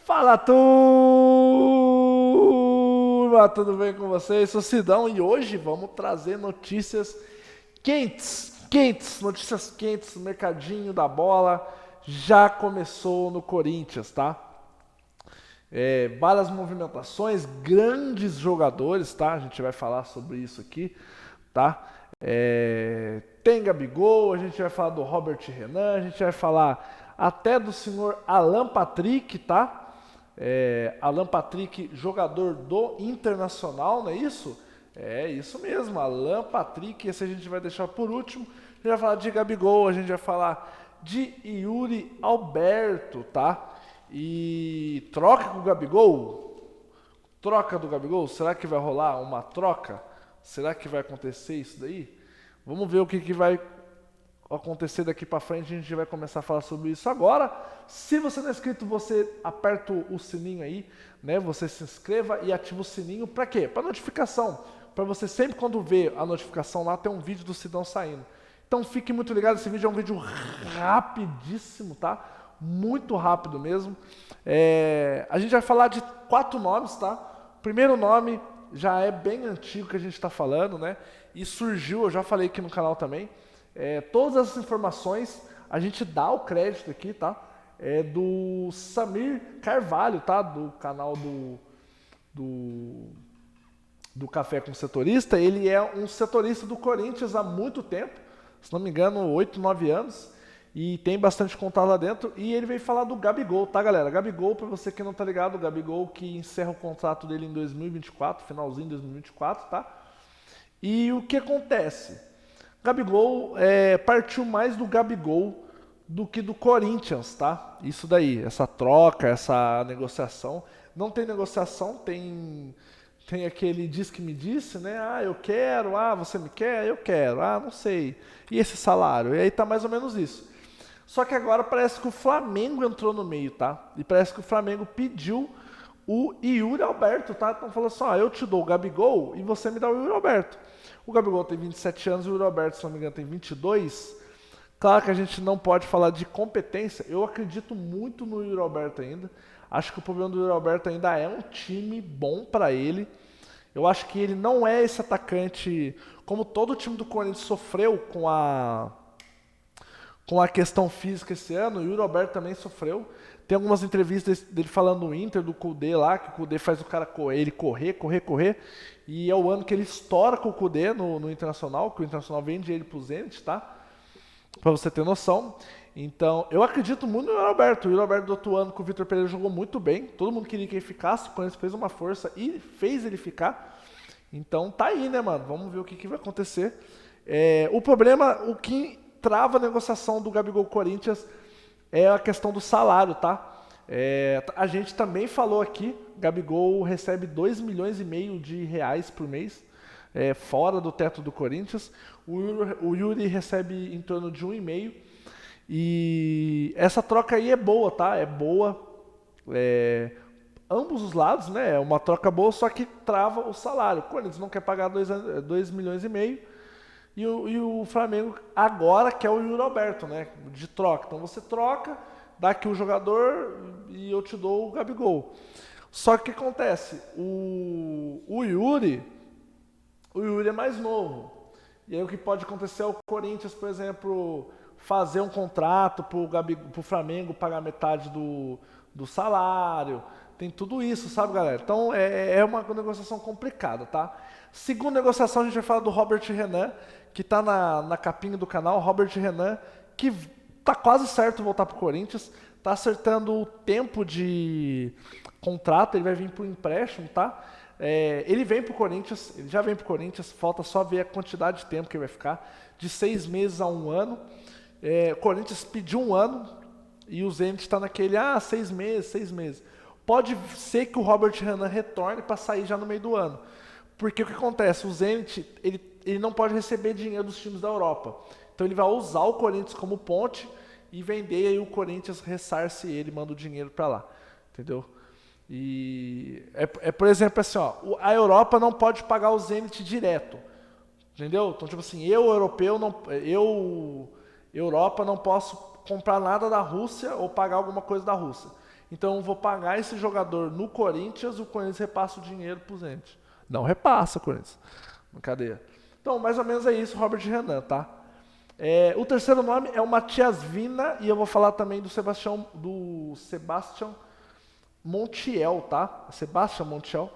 Fala turma, tudo bem com vocês? Sou Sidão e hoje vamos trazer notícias notícias quentes, o mercadinho da bola já começou no Corinthians, tá? Várias movimentações, grandes jogadores, tá? A gente vai falar sobre isso aqui, tá? Tem Gabigol, a gente vai falar do Robert Renan, a gente vai falar até do senhor Alan Patrick, tá? Alan Patrick, jogador do Internacional, não é isso? É isso mesmo, Alan Patrick, esse a gente vai deixar por último. A gente vai falar de Gabigol, a gente vai falar de Yuri Alberto, tá? E troca com o Gabigol? Troca do Gabigol? Será que vai rolar uma troca? Será que vai acontecer isso daí? Vamos ver o que vai acontecer daqui pra frente, a gente vai começar a falar sobre isso agora. Se você não é inscrito, você aperta o sininho aí, né? Você se inscreva e ativa o sininho para quê? Para notificação, para você sempre quando ver a notificação lá tem um vídeo do Sidão saindo. Então fique muito ligado, esse vídeo é um vídeo rapidíssimo, tá? Muito rápido mesmo. A gente vai falar de 4 nomes, tá? O primeiro nome já é bem antigo que a gente está falando, né? E surgiu, eu já falei aqui no canal também. Todas as informações a gente dá o crédito aqui, tá? Do Samir Carvalho, tá? Do canal do Café com Setorista. Ele é um setorista do Corinthians há muito tempo, se não me engano, 8, 9 anos. E tem bastante contato lá dentro. E ele veio falar do Gabigol, tá, galera? Gabigol, pra você que não tá ligado, o Gabigol que encerra o contrato dele em 2024, finalzinho de 2024, tá? E o que acontece? Gabigol partiu mais do Gabigol do que do Corinthians, tá? Isso daí, essa troca, essa negociação. Não tem negociação, tem aquele diz que me disse, né? Ah, eu quero, ah, você me quer, eu quero, ah, não sei. E esse salário? E aí tá mais ou menos isso. Só que agora parece que o Flamengo entrou no meio, tá? E parece que o Flamengo pediu o Yuri Alberto, tá? Então falou assim, ó, eu te dou o Gabigol e você me dá o Yuri Alberto. O Gabigol tem 27 anos e o Yuri Alberto, se não me engano, tem 22. Claro que a gente não pode falar de competência. Eu acredito muito no Yuri Alberto ainda. Acho que o problema do Yuri Alberto ainda é um time bom para ele. Eu acho que ele não é esse atacante, como todo o time do Corinthians sofreu com a questão física esse ano, o Yuri Alberto também sofreu. Tem algumas entrevistas dele falando do Inter, do Kudê lá, que o Kudê faz o cara ele correr. E é o ano que ele estoura com o Kudê no Internacional, que o Internacional vende ele pro Zenit, tá? Pra você ter noção. Então, eu acredito muito no Yuri Alberto. O Yuri Alberto do outro ano com o Vitor Pereira jogou muito bem. Todo mundo queria que ele ficasse, o Corinthians fez uma força e fez ele ficar. Então tá aí, né, mano? Vamos ver o que vai acontecer. O problema, o que trava a negociação do Gabigol Corinthians é a questão do salário, tá? A gente também falou aqui, Gabigol recebe 2,5 milhões de reais por mês, fora do teto do Corinthians. O Yuri recebe em torno de 1,5. E essa troca aí é boa, tá? É boa. Ambos os lados, né? É uma troca boa, só que trava o salário. O Corinthians não quer pagar 2,5 milhões. E o Flamengo agora quer o Yuri Alberto, né? De troca. Então você troca, dá aqui o jogador e eu te dou o Gabigol. Só que o que acontece? O Yuri é mais novo. E aí o que pode acontecer é o Corinthians, por exemplo, fazer um contrato pro Flamengo pagar metade do salário. Tem tudo isso, sabe, galera? Então é uma negociação complicada, tá? Segunda negociação, a gente vai falar do Robert Renan, que tá na capinha do canal. Robert Renan, que tá quase certo voltar pro Corinthians, tá acertando o tempo de contrato, ele vai vir pro empréstimo, tá? Ele vem pro Corinthians, ele já vem pro Corinthians, falta só ver a quantidade de tempo que ele vai ficar, de 6 meses a 1 ano. O Corinthians pediu 1 ano e o Zenit está naquele, 6 meses. Pode ser que o Robert Renan retorne para sair já no meio do ano. Porque o que acontece? O Zenit, ele não pode receber dinheiro dos times da Europa. Então ele vai usar o Corinthians como ponte e vender, e aí o Corinthians ressarce ele, manda o dinheiro para lá. Entendeu? E por exemplo, assim, ó, a Europa não pode pagar o Zenit direto. Entendeu? Então, tipo assim, Europa, não posso comprar nada da Rússia ou pagar alguma coisa da Rússia. então eu vou pagar esse jogador no Corinthians e o Corinthians repassa o dinheiro pro Zente. Não repassa, Corinthians. Brincadeira. Então, mais ou menos é isso, Robert Renan, tá? O terceiro nome é o Matias Vina e eu vou falar também do Sebastião Montiel, tá? Sebastião Montiel.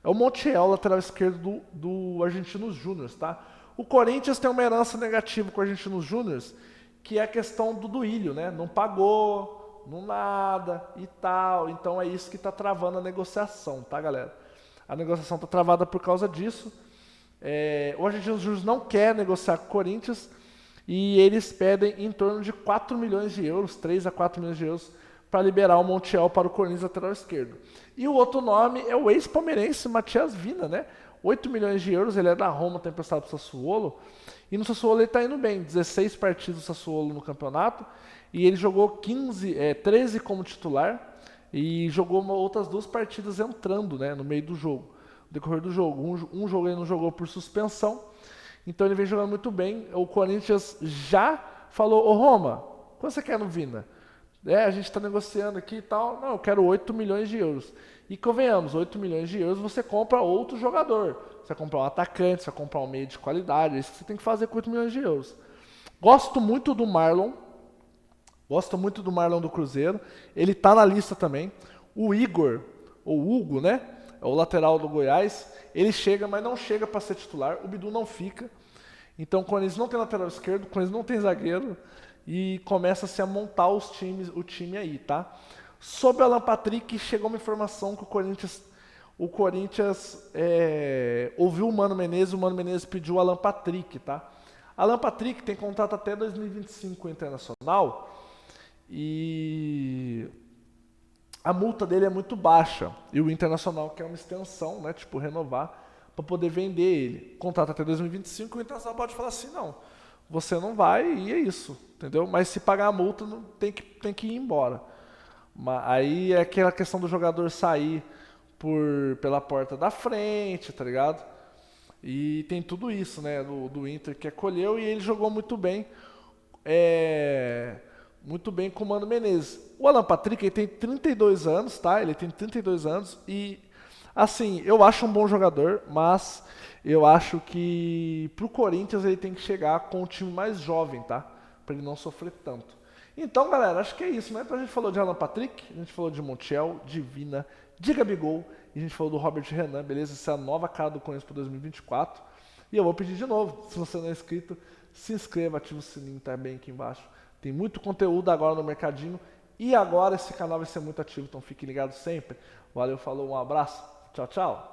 É o Montiel, lateral esquerdo do Argentinos Júnior, tá? O Corinthians tem uma herança negativa com o Argentinos Júnior, que é a questão do Duílio, né? Não pagou, não nada e tal. Então é isso que está travando a negociação, tá, galera? A negociação está travada por causa disso. O Argentinos Júnior não quer negociar com o Corinthians e eles pedem em torno de 4 milhões de euros, 3 a 4 milhões de euros, para liberar o Montiel para o Corinthians lateral esquerdo. E o outro nome é o ex-palmeirense Matias Vina, né? 8 milhões de euros, ele é da Roma, está emprestado para o Sassuolo. E no Sassuolo ele está indo bem, 16 partidas do Sassuolo no campeonato. E ele jogou 13 como titular e jogou outras 2 partidas entrando, né, no meio do jogo, no decorrer do jogo. Um jogo ele não jogou por suspensão, então ele vem jogando muito bem. O Corinthians já falou, ô Roma, quanto você quer no Vina? A gente está negociando aqui e tal. Não, eu quero 8 milhões de euros. E convenhamos, 8 milhões de euros você compra outro jogador. Você vai comprar um atacante, você vai comprar um meio de qualidade. É isso que você tem que fazer com 8 milhões de euros. Gosto muito do Marlon. Gosto muito do Marlon do Cruzeiro. Ele está na lista também. O Igor, ou Hugo, né? É o lateral do Goiás. Ele chega, mas não chega para ser titular. O Bidu não fica. Então, quando eles não tem lateral esquerdo, quando eles não tem zagueiro, e começa-se a montar o time aí, tá? Sobre o Alan Patrick, chegou uma informação que o Corinthians ouviu o Mano Menezes pediu o Alan Patrick, tá? Alan Patrick tem contrato até 2025 com o Internacional e a multa dele é muito baixa. E o Internacional quer uma extensão, né? Tipo, renovar, para poder vender ele. Contrato até 2025, o Internacional pode falar assim, não, você não vai e é isso, entendeu? Mas se pagar a multa, tem que ir embora. Aí é aquela questão do jogador sair pela porta da frente, tá ligado? E tem tudo isso, né? Do Inter que acolheu e ele jogou muito bem. Muito bem com o Mano Menezes. O Alan Patrick ele tem 32 anos, tá? Ele tem 32 anos e, assim, eu acho um bom jogador, mas eu acho que pro Corinthians ele tem que chegar com um time mais jovem, tá? Pra ele não sofrer tanto. Então, galera, acho que é isso, né? Então a gente falou de Alan Patrick, a gente falou de Montiel, de Vina, de Gabigol, e a gente falou do Robert Renan, beleza? Essa é a nova cara do Corinthians para 2024. E eu vou pedir de novo, se você não é inscrito, se inscreva, ativa o sininho, tá bem aqui embaixo. Tem muito conteúdo agora no mercadinho, e agora esse canal vai ser muito ativo, então fique ligado sempre. Valeu, falou, um abraço, tchau, tchau.